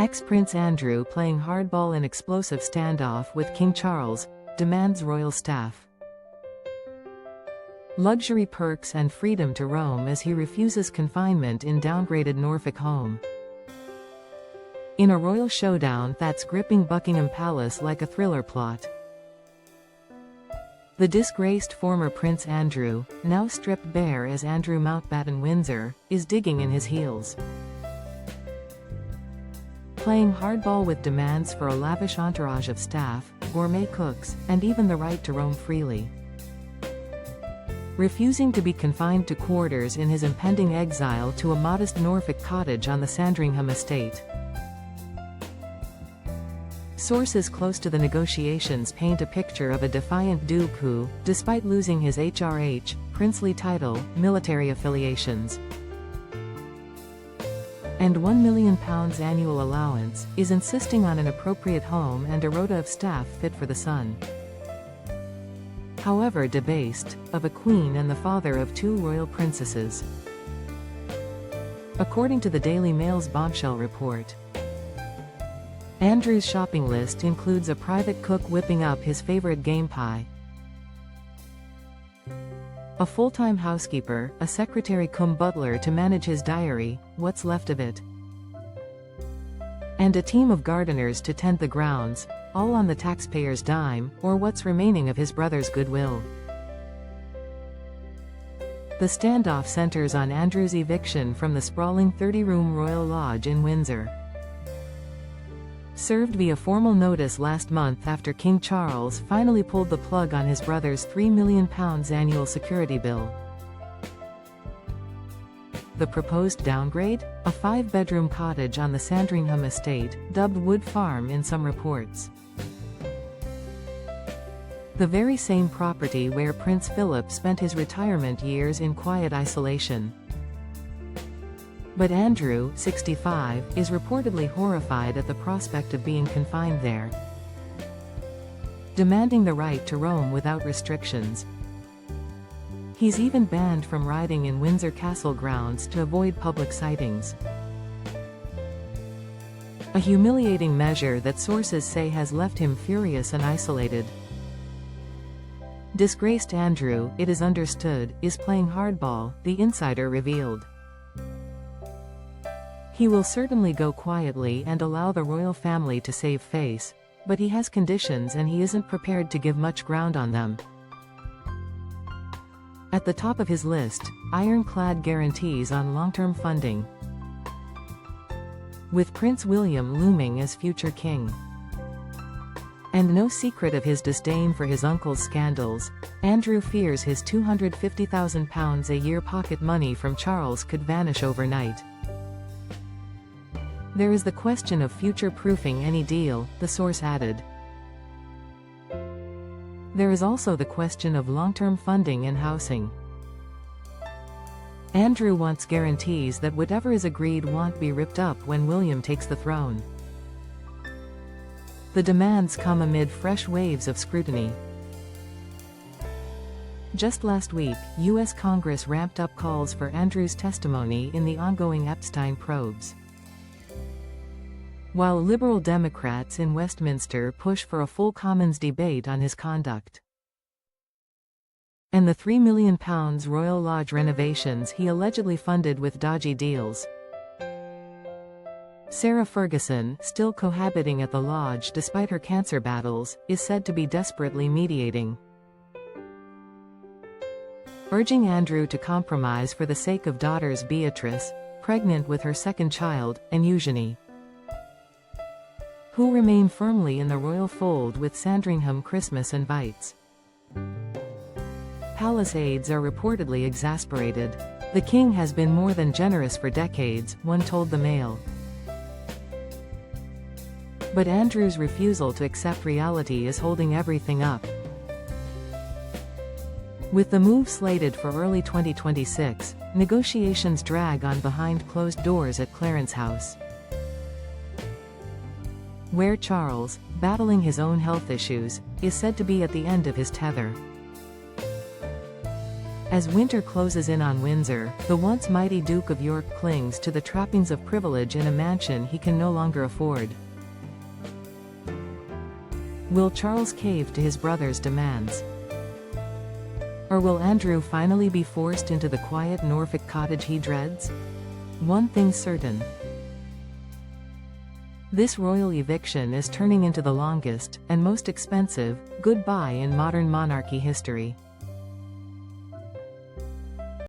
Ex-Prince Andrew playing hardball in explosive standoff with King Charles, demands royal staff. Luxury perks and freedom to roam as he refuses confinement in downgraded Norfolk home. In a royal showdown that's gripping Buckingham Palace like a thriller plot. The disgraced former Prince Andrew, now stripped bare as Andrew Mountbatten Windsor, is digging in his heels. Playing hardball with demands for a lavish entourage of staff, gourmet cooks, and even the right to roam freely. Refusing to be confined to quarters in his impending exile to a modest Norfolk cottage on the Sandringham estate. Sources close to the negotiations paint a picture of a defiant duke who, despite losing his HRH, princely title, military affiliations, and £1 million annual allowance, is insisting on an appropriate home and a rota of staff fit for the son. However debased, of a queen and the father of 2 royal princesses. According to the Daily Mail's bombshell report, Andrew's shopping list includes a private cook whipping up his favorite game pie, a full-time housekeeper, a secretary cum butler to manage his diary, what's left of it, and a team of gardeners to tend the grounds, all on the taxpayer's dime, or what's remaining of his brother's goodwill. The standoff centers on Andrew's eviction from the sprawling 30-room Royal Lodge in Windsor. Served via formal notice last month after King Charles finally pulled the plug on his brother's £3 million annual security bill. The proposed downgrade? A 5-bedroom cottage on the Sandringham estate, dubbed Wood Farm in some reports. The very same property where Prince Philip spent his retirement years in quiet isolation. But Andrew, 65, is reportedly horrified at the prospect of being confined there, demanding the right to roam without restrictions. He's even banned from riding in Windsor Castle grounds to avoid public sightings. A humiliating measure that sources say has left him furious and isolated. Disgraced Andrew, it is understood, is playing hardball, the insider revealed. He will certainly go quietly and allow the royal family to save face, but he has conditions and he isn't prepared to give much ground on them. At the top of his list, ironclad guarantees on long-term funding, with Prince William looming as future king. And no secret of his disdain for his uncle's scandals, Andrew fears his £250,000 a year pocket money from Charles could vanish overnight. There is the question of future-proofing any deal, the source added. There is also the question of long-term funding and housing. Andrew wants guarantees that whatever is agreed won't be ripped up when William takes the throne. The demands come amid fresh waves of scrutiny. Just last week, U.S. Congress ramped up calls for Andrew's testimony in the ongoing Epstein probes, while Liberal Democrats in Westminster push for a full Commons debate on his conduct. And the £3 million Royal Lodge renovations he allegedly funded with dodgy deals. Sarah Ferguson, still cohabiting at the lodge despite her cancer battles, is said to be desperately mediating, urging Andrew to compromise for the sake of daughters Beatrice, pregnant with her second child, and Eugenie, who remain firmly in the royal fold with Sandringham Christmas invites. Palace aides are reportedly exasperated. The king has been more than generous for decades, one told the Mail. But Andrew's refusal to accept reality is holding everything up. With the move slated for early 2026, negotiations drag on behind closed doors at Clarence House, where Charles, battling his own health issues, is said to be at the end of his tether. As winter closes in on Windsor, the once mighty Duke of York clings to the trappings of privilege in a mansion he can no longer afford. Will Charles cave to his brother's demands? Or will Andrew finally be forced into the quiet Norfolk cottage he dreads? One thing's certain. This royal eviction is turning into the longest, and most expensive, goodbye in modern monarchy history.